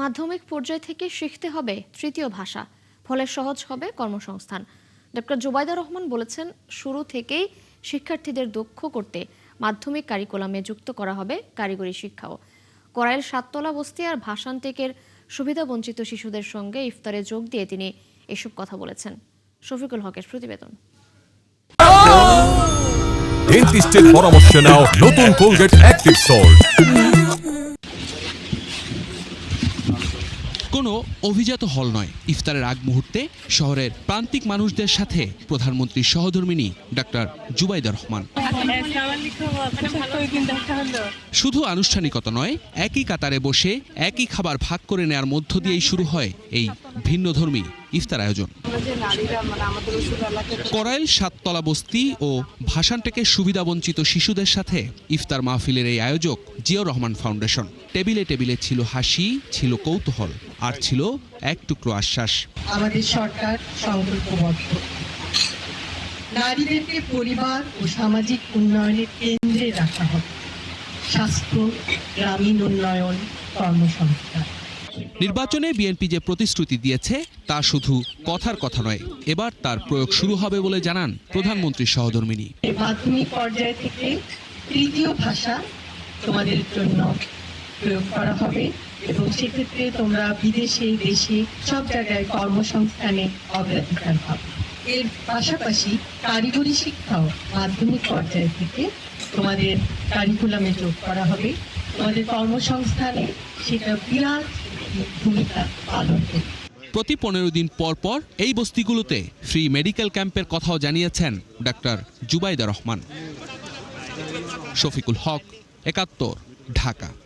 মাধ্যমিক পর্যায় থেকে শিখতে হবে তৃতীয় ভাষা, ফলে সহজ হবে কর্মসংস্থান। ডক্টর জুবাইদা রহমান বলেছেন, শুরু থেকেই শিক্ষার্থীদের দক্ষ করতে মাধ্যমিক কারিকুলামে যুক্ত করা হবে কারিগরি শিক্ষাও। করাইল সাততলা বস্তি আর ভাষান্তিকের সুবিধাবঞ্চিত শিশুদের সঙ্গে ইফতারে যোগ দিয়ে তিনি এসব কথা বলেছেন। শফিকুল হকের প্রতিবেদন। ডেন্টিস্টের পরামর্শ নাও নতুন কোলগেট অ্যাক্টিভ সল্ট। কোনো অভিজাত হল নয়, ইফতারের আগ মুহূর্তে শহরের প্রান্তিক মানুষদের সাথে প্রধানমন্ত্রীর সহধর্মিণী ডক্টর জুবাইদা রহমান। শুধু আনুষ্ঠানিকতা নয়, একই কাতারে বসে একই খাবার ভাগ করে নেয়ার মধ্য দিয়েই শুরু হয় এই ভিন্নধর্মী ইফতার আয়োজন। করাইল সাততলা বস্তি ও ভাষানটেকের সুবিধাবঞ্চিত শিশুদের সাথে ইফতার মাহফিলের এই আয়োজক জিয়াউর রহমান ফাউন্ডেশন। টেবিলে টেবিলে ছিল হাসি, ছিল কৌতূহল, আর ছিল এক টুকরো আশ্বাস। আমাদের সরকার সংকল্পবদ্ধ, নারীদেরকে পরিবার ও সামাজিক উন্নয়নের কেন্দ্রে রাখা হবে। স্বাস্থ্য, গ্রামীণ উন্নয়ন, কর্মসংস্থান। নির্বাচনে বিএনপি যে প্রতিশ্রুতি দিয়েছে তা শুধু কথার কথা নয়, এবার তার প্রয়োগ শুরু হবে বলে জানান প্রধানমন্ত্রীর সহধর্মিণী। মাধ্যমিক পর্যায় থেকে তৃতীয় ভাষা তোমাদের জন্য প্রয়োগ করা হবে এবং সেক্ষেত্রে তোমরা বিদেশে, দেশে সব জায়গায় কর্মসংস্থানে অগ্রাধিকার পাবে। এর পাশাপাশি কারিগরি শিক্ষাও মাধ্যমিক পর্যায় থেকে তোমাদের কারিকুলামে যোগ করা হবে। তোমাদের কর্মসংস্থানে সেটা বিরাট ভূমিকা পালন করবে। প্রতি 15 দিন পর পর এই বস্তিগুলোতে ফ্রি মেডিকেল ক্যাম্পের কথাও জানিয়েছেন ডক্টর জুবাইদা রহমান। শফিকুল হক, ৭১, ঢাকা।